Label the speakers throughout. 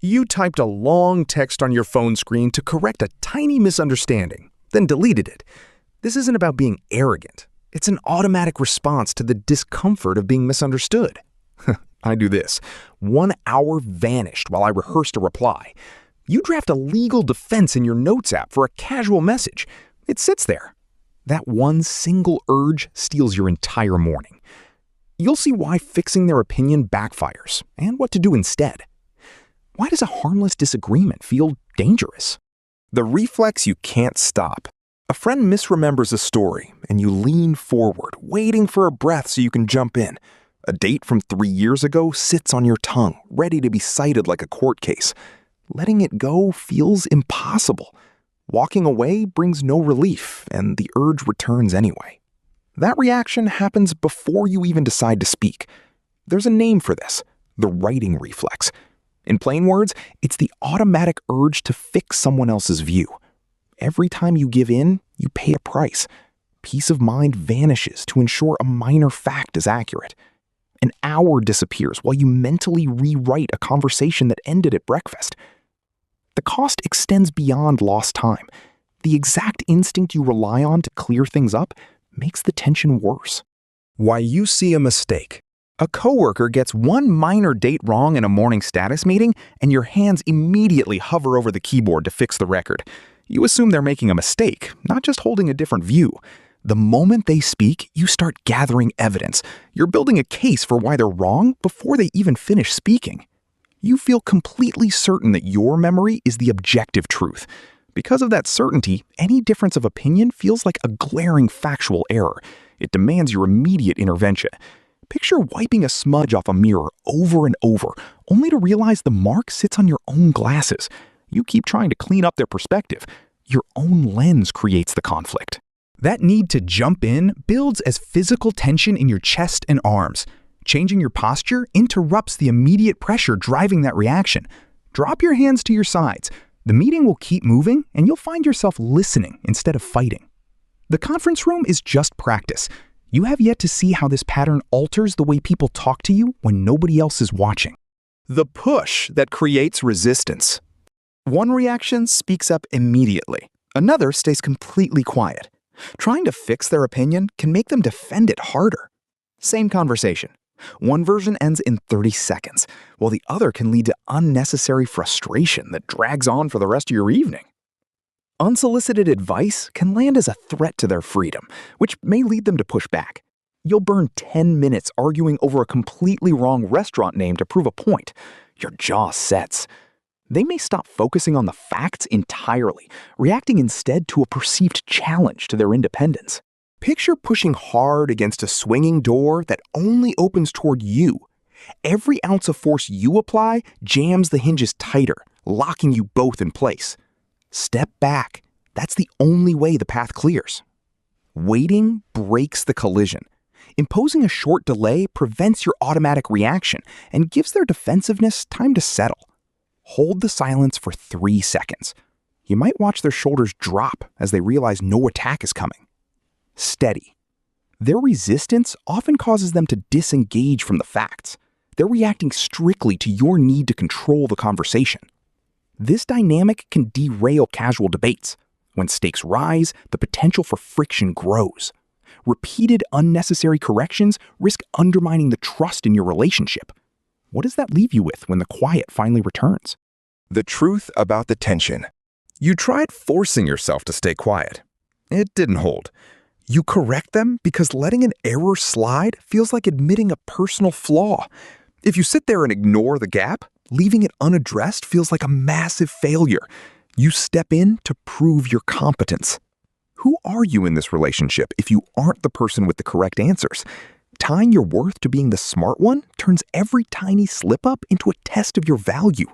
Speaker 1: You typed a long text on your phone screen to correct a tiny misunderstanding, then deleted it. This isn't about being arrogant. It's an automatic response to the discomfort of being misunderstood. I do this. 1 hour vanished while I rehearsed a reply. You draft a legal defense in your Notes app for a casual message. It sits there. That one single urge steals your entire morning. You'll see why fixing their opinion backfires and what to do instead. Why does a harmless disagreement feel dangerous? The reflex you can't stop. A friend misremembers a story, and you lean forward, waiting for a breath so you can jump in. A date from 3 years ago sits on your tongue, ready to be cited like a court case. Letting it go feels impossible. Walking away brings no relief, and the urge returns anyway. That reaction happens before you even decide to speak. There's a name for this: the writing reflex. In plain words, it's the automatic urge to fix someone else's view. Every time you give in, you pay a price. Peace of mind vanishes to ensure a minor fact is accurate. An hour disappears while you mentally rewrite a conversation that ended at breakfast. The cost extends beyond lost time. The exact instinct you rely on to clear things up makes the tension worse. Why you see a mistake. A coworker gets one minor date wrong in a morning status meeting, and your hands immediately hover over the keyboard to fix the record. You assume they're making a mistake, not just holding a different view. The moment they speak, you start gathering evidence. You're building a case for why they're wrong before they even finish speaking. You feel completely certain that your memory is the objective truth. Because of that certainty, any difference of opinion feels like a glaring factual error. It demands your immediate intervention. Picture wiping a smudge off a mirror over and over, only to realize the mark sits on your own glasses. You keep trying to clean up their perspective. Your own lens creates the conflict. That need to jump in builds as physical tension in your chest and arms. Changing your posture interrupts the immediate pressure driving that reaction. Drop your hands to your sides. The meeting will keep moving, and you'll find yourself listening instead of fighting. The conference room is just practice. You have yet to see how this pattern alters the way people talk to you when nobody else is watching. The push that creates resistance. One reaction speaks up immediately. Another stays completely quiet. Trying to fix their opinion can make them defend it harder. Same conversation. One version ends in 30 seconds, while the other can lead to unnecessary frustration that drags on for the rest of your evening. Unsolicited advice can land as a threat to their freedom, which may lead them to push back. You'll burn 10 minutes arguing over a completely wrong restaurant name to prove a point. Your jaw sets. They may stop focusing on the facts entirely, reacting instead to a perceived challenge to their independence. Picture pushing hard against a swinging door that only opens toward you. Every ounce of force you apply jams the hinges tighter, locking you both in place. Step back. That's the only way the path clears. Waiting breaks the collision. Imposing a short delay prevents your automatic reaction and gives their defensiveness time to settle. Hold the silence for 3 seconds. You might watch their shoulders drop as they realize no attack is coming. Steady. Their resistance often causes them to disengage from the facts. They're reacting strictly to your need to control the conversation. This dynamic can derail casual debates. When stakes rise, the potential for friction grows. Repeated unnecessary corrections risk undermining the trust in your relationship. What does that leave you with when the quiet finally returns? The truth about the tension. You tried forcing yourself to stay quiet. It didn't hold. You correct them because letting an error slide feels like admitting a personal flaw. If you sit there and ignore the gap, leaving it unaddressed feels like a massive failure. You step in to prove your competence. Who are you in this relationship if you aren't the person with the correct answers? Tying your worth to being the smart one turns every tiny slip-up into a test of your value.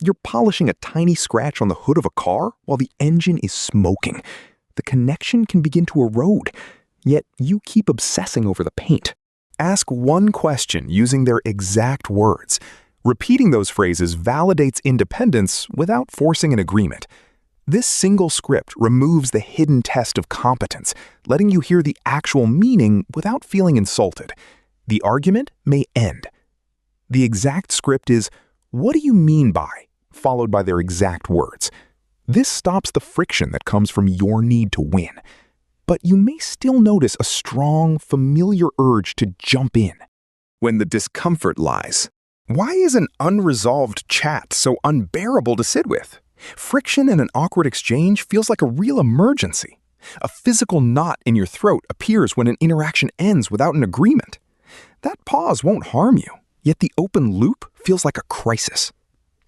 Speaker 1: You're polishing a tiny scratch on the hood of a car while the engine is smoking. The connection can begin to erode, yet you keep obsessing over the paint. Ask one question using their exact words. Repeating those phrases validates independence without forcing an agreement. This single script removes the hidden test of competence, letting you hear the actual meaning without feeling insulted. The argument may end. The exact script is, "What do you mean by?" followed by their exact words. This stops the friction that comes from your need to win. But you may still notice a strong, familiar urge to jump in. When the discomfort lies. Why is an unresolved chat so unbearable to sit with? Friction in an awkward exchange feels like a real emergency. A physical knot in your throat appears when an interaction ends without an agreement. That pause won't harm you, yet the open loop feels like a crisis.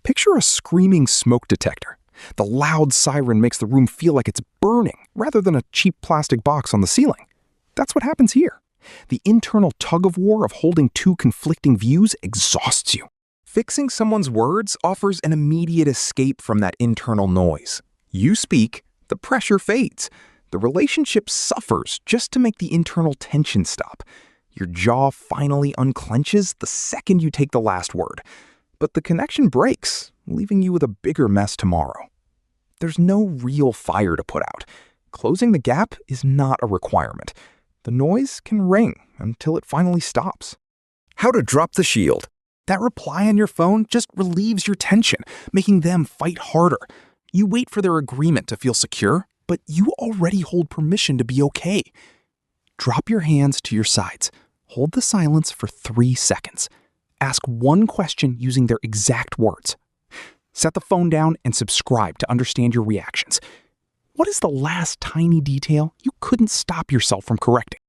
Speaker 1: Picture a screaming smoke detector. The loud siren makes the room feel like it's burning rather than a cheap plastic box on the ceiling. That's what happens here. The internal tug-of-war of holding two conflicting views exhausts you. Fixing someone's words offers an immediate escape from that internal noise. You speak, the pressure fades. The relationship suffers just to make the internal tension stop. Your jaw finally unclenches the second you take the last word. But the connection breaks, leaving you with a bigger mess tomorrow. There's no real fire to put out. Closing the gap is not a requirement. The noise can ring until it finally stops. How to drop the shield. That reply on your phone just relieves your tension, making them fight harder. You wait for their agreement to feel secure, but you already hold permission to be okay. Drop your hands to your sides. Hold the silence for 3 seconds. Ask one question using their exact words. Set the phone down and subscribe to understand your reactions. What is the last tiny detail you couldn't stop yourself from correcting?